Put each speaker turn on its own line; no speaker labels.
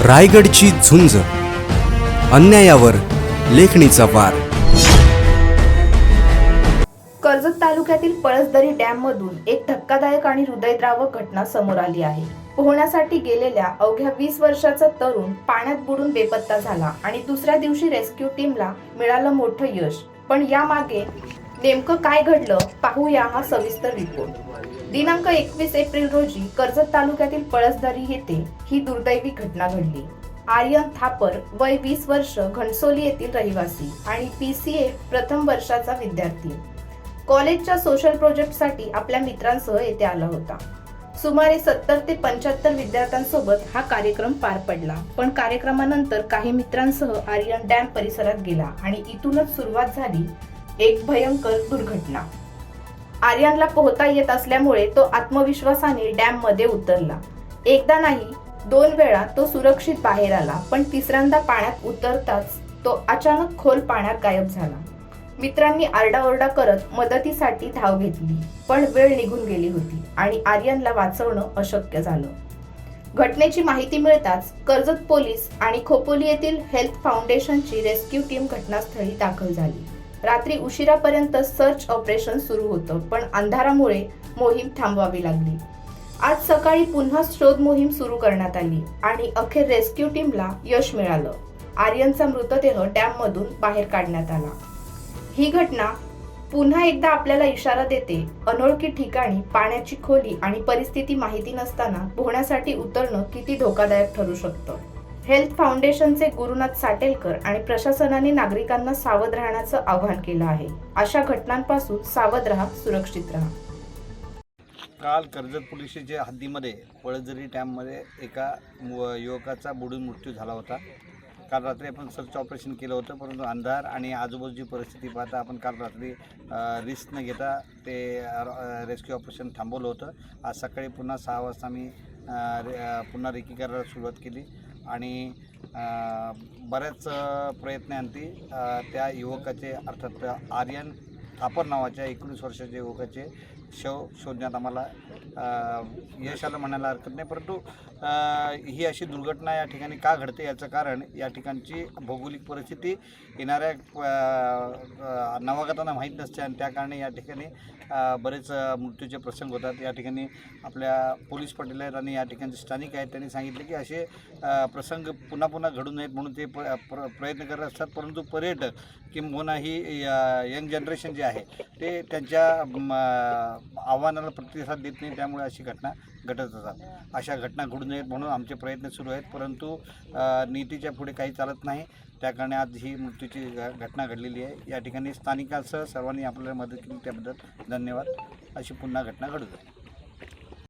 रायगडची झुंज, अन्यायावर लेखणीचा वार.
कर्जत तालुक्यातील पळसदरी डॅममधून एक धक्कादायक आणि हृदयद्रावक घटना समोर आली आहे. पोहण्यासाठी गेलेल्या अवघ्या 20 वर्षाचा तरुण पाण्यात बुडून बेपत्ता झाला आणि दुसऱ्या दिवशी रेस्क्यू टीमला मिळालं मोठं यश. पण यामागे नेमकं काय घडलं पाहूया हा सविस्तर रिपोर्ट. दिनांक 21 एप्रिल रोजी कर्जत तालुक्यातील पळसदरी येथे ही दुर्दैवी घटना घडली. आर्यन थापर वय 20 वर्ष, घणसोली येथील रहिवासी आणि PCA प्रथम वर्षाचा विद्यार्थी, कॉलेजच्या सोशल प्रोजेक्टसाठी आपल्या मित्रांसह येथे आला होता. सुमारे 70 ते 75 विद्यार्थ्यांसोबत हा कार्यक्रम पार पडला. पण कार्यक्रमानंतर काही मित्रांसह आर्यन डॅम परिसरात गेला आणि इथूनच सुरुवात झाली एक भयंकर दुर्घटना. आर्यनला पोहता येत असल्यामुळे तो आत्मविश्वासाने डॅम मध्ये उतरला. एकदा नाही 2 वेळा तो सुरक्षित बाहेर आला, पण तिसऱ्यांदा पाण्यात उतरताच तो अचानक खोल पाण्यात गायब झाला. मित्रांनी आरडाओरडा करत मदतीसाठी धाव घेतली, पण वेळ निघून गेली होती आणि आर्यनला वाचवणं अशक्य झालं. घटनेची माहिती मिळताच कर्जत पोलीस आणि खोपोली येथील हेल्थ फाउंडेशनची रेस्क्यू टीम घटनास्थळी दाखल झाली. रात्री उशिरापर्यंत सर्च ऑपरेशन सुरू होतं, पण अंधारामुळे मोहीम थांबवावी लागली. आज सकाळी पुन्हा शोध मोहीम सुरू करण्यात आली आणि अखेर रेस्क्यू टीमला यश मिळालं. आर्यनचा मृतदेह डॅममधून बाहेर काढण्यात आला. ही घटना पुन्हा एकदा आपल्याला इशारा देते, अनोळखी ठिकाणी पाण्याची खोली आणि परिस्थिती माहिती नसताना पोहण्यासाठी उतरणं किती धोकादायक ठरू शकतं. हेल्थ फाउंडेशनचे गुरुनाथ साटेलकर आणि प्रशासनाने नागरिकांना सावध राहण्याचं आवाहन केलं आहे. अशा घटनांपासून सावध राहा, सुरक्षित राहा.
काल कर्जत पोलीस स्टेशनच्या हद्दीमध्ये पळसदरी डॅममध्ये एका युवकाचा बुडून मृत्यू झाला होता. काल रात्री आपण सर्च ऑपरेशन केलं होतं, परंतु अंधार आणि आजूबाजूची परिस्थिती पाहता आपण काल रात्री रिस्क न घेता ते रेस्क्यू ऑपरेशन थांबवलं होतं. आज सकाळी पुन्हा 6 वाजता मी पुन्हा रेकी करायला सुरुवात केली आणि बऱ्याच प्रयत्नांती त्या युवकाचे, अर्थात आर्यन थापर नावाच्या 19 वर्षाच्या युवकाचे शव शोधण्यात आम्हाला यश आलं म्हणायला हरकत नाही. परंतु ही अशी दुर्घटना या ठिकाणी का घडते याचं कारण या ठिकाणची भौगोलिक परिस्थिती येणाऱ्या नवागतांना माहीत नसते आणि त्या कारणे या ठिकाणी बरेच मृत्यूचे प्रसंग होतात. या ठिकाणी आपल्या पोलीस पाटील आहेत आणि या ठिकाणचे स्थानिक आहेत, त्यांनी सांगितले की असे प्रसंग पुन्हा पुन्हा घडू नयेत म्हणून ते प्रयत्न करत असतात. परंतु पर्यटक किंबहुना ही यंग जनरेशन जे आहे ते त्यांच्या आव्हानाला प्रतिसाद देत नाही, त्यामुळे अशी घटना घडत असतात. अशा घटना घडू नयेत म्हणून आमचे प्रयत्न सुरू आहेत, परंतु नीतीच्या पुढे काही चालत नाही. त्या कारणे आज ही मृत्यूची घटना घडलेली आहे. या ठिकाणी स्थानिकांसह सर्वांनी आपल्याला मदत केली त्याबद्दल धन्यवाद. अशी पुन्हा घटना घडू नये.